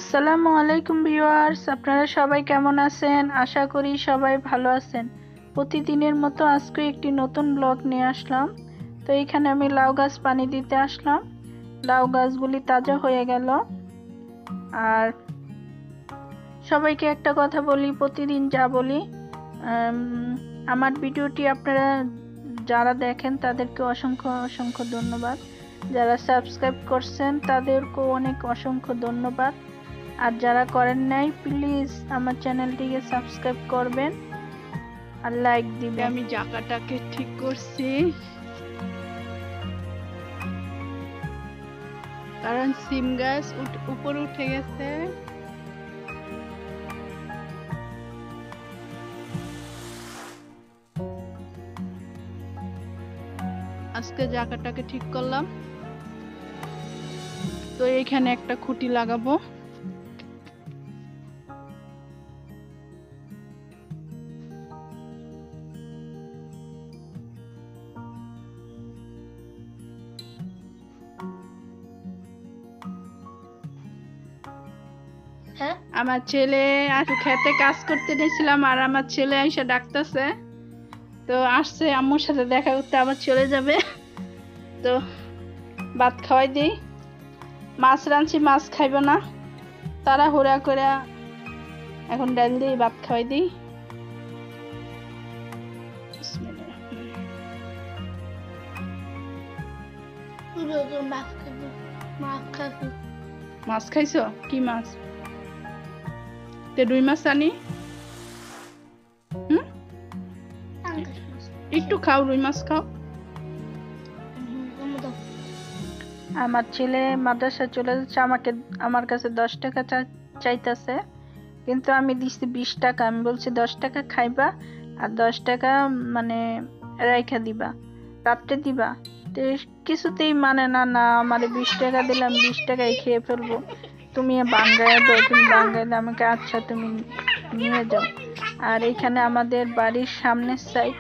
আসসালামু আলাইকুম ভিউয়ার্স, আপনারা সবাই কেমন আছেন? আশা করি সবাই ভালো আছেন। প্রতিদিনের মতো আজকে একটি নতুন ব্লগ নিয়ে আসলাম। তো এখানে আমি লাউ গাছ পানি দিতে আসলাম। লাউ গাছগুলি তাজা হয়ে গেল। আর সবাইকে একটা কথা বলি, প্রতিদিন যা বলি, আমার ভিডিওটি আপনারা যারা দেখেন তাদেরকে অসংখ্য অসংখ্য ধন্যবাদ। যারা সাবস্ক্রাইব করছেন তাদেরকেও অনেক অসংখ্য ধন্যবাদ। আর যারা করেন নাই প্লিজ আমার চ্যানেলটিকে সাবস্ক্রাইব করবেন আর লাইক দিবেন। আমি জায়গাটাকে ঠিক করছি, কারণ সিম গাছ উপরে উঠে গেছে। আজকে জায়গাটাকে ঠিক করলাম। তো এইখানে একটা খুঁটি লাগাবো। আমার ছেলে খেতে কাজ করতে গেছিলাম, আর আমার ছেলে এসে ডাকতেছে। তো আসছে আম্মুর সাথে দেখা করতে, আবার চলে যাবে। তো ভাত খাওয়াই দিই। মাছ রাঁধছি, মাছ খাইব না, তাড়াহুড়া করে এখন ডাল দিই, ভাত খাওয়াই দিই। মাছ খাইছো? কি মাছ? রুই মাছ আনি? একটু খাও, রুই মাছ খাও। আমার ছেলে মাদ্রাসা চলে যাচ্ছে, আমার কাছে 10 টাকা চাইতেছে, কিন্তু আমি দিচ্ছি 20 টাকা। আমি বলছি 10 টাকা খাইবা আর 10 টাকা মানে রাইখা দিবা, রাত্রে দিবা। তো কিছুতেই মানে না, না আমার 20 টাকা দিলাম, 20 টাকাই খেয়ে ফেলবো, তুমি বাঙ্গায় দাও। তুমি বাঙ্গাইলে আমাকে আচ্ছা তুমি নিয়ে যাও। আর এখানে আমাদের বাড়ির সামনের সাইড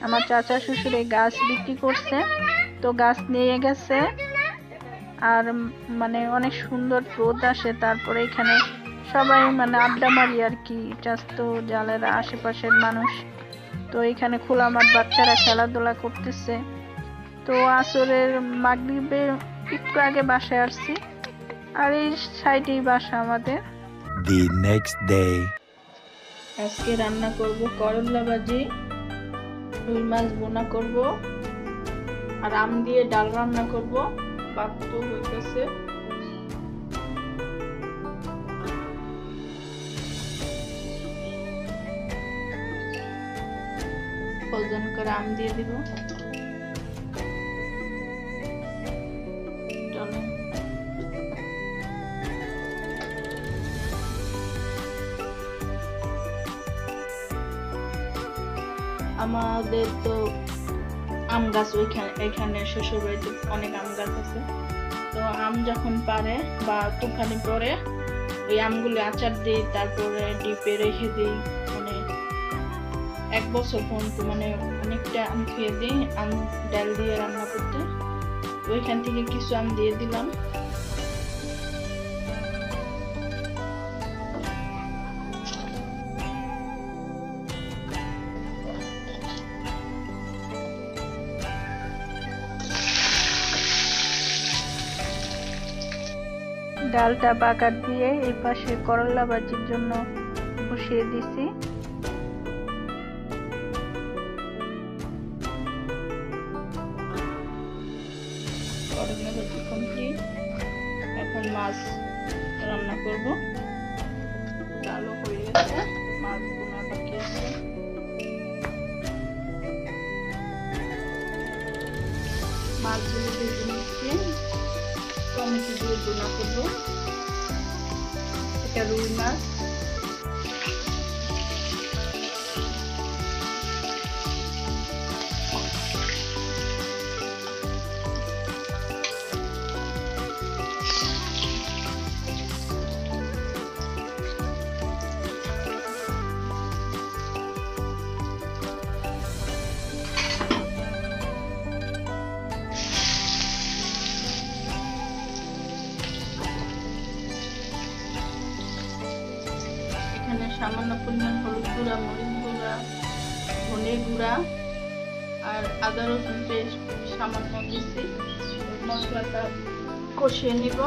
আমার চাচা শ্বশুর এই গাছ বিক্রি করছে, তো গাছ নিয়ে গেছে। আর মানে অনেক সুন্দর রোদ আসে, তারপরে এখানে সবাই মানে আড্ডা মারি আর কি, চাস্তো জালেরা আশেপাশের মানুষ। তো এখানে খোলা মাঠ, বাচ্চারা খেলাধুলা করতেছে। তো আসরের মাগরিবের একটু আগে বাসায় আসছি, আর এই সাইডেই বাসা আমাদের। The next day. আজকে রান্না করব করলা ভাজি, রুই মাছ বোনা করব, আর আম দিয়ে ডাল রান্না করব। ভাত তো হইতেছে। ওজন করে আম দিয়ে দিব। আমাদের তো আম গাছ এখানে শ্বশুর বাড়িতে অনেক আম গাছ আছে। তো আম যখন পারে বা তুফানি পরে ওই আমগুলি আচার দিই, তারপরে ডিপে রেখে দিই। মানে 1 বছর পর্যন্ত মানে অনেকটা আম খেয়ে দিই আম ডাল দিয়ে রান্না করতে। ওইখান থেকে কিছু আম দিয়ে দিলাম। ডালটা বাগার দিয়ে এই পাশে করলা ভাজির জন্য বসিয়ে দিছি। করলা ভাজি কমপ্লিট, এখন মাছ রান্না করব। ডালও হয়ে গেছে, মাছ বোনা বাকি আছে। মাছগুলো ভেজে নিচ্ছি, টমেটো দিয়ে বোনা করবো। এটা রুই মাছ। সামান্য পরিমাণ হলুদ গুঁড়া, মরিচ গুঁড়া, ধনে গুঁড়া আর আদা রসুন পেস্ট সামান্য দিচ্ছি। মশলাটা কষিয়ে নিব।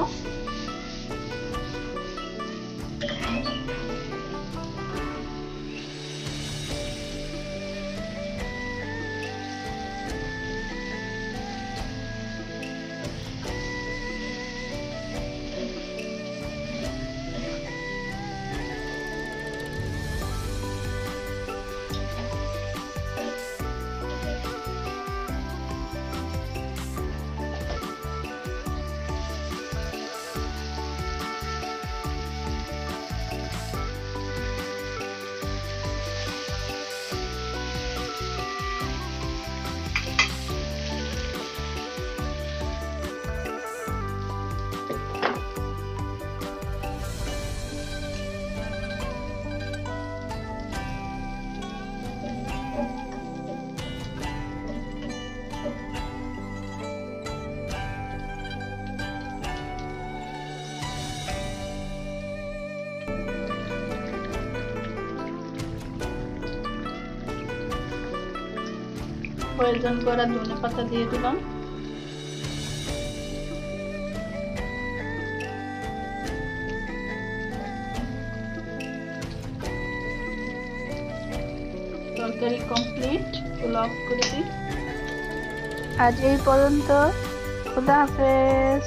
প্রয়োজন করা ধনেপাতা দিয়ে দিলাম। তরকারি কমপ্লিট, চুলা অফ করে দিই। আজ এই পর্যন্ত, খুদা হাফেজ।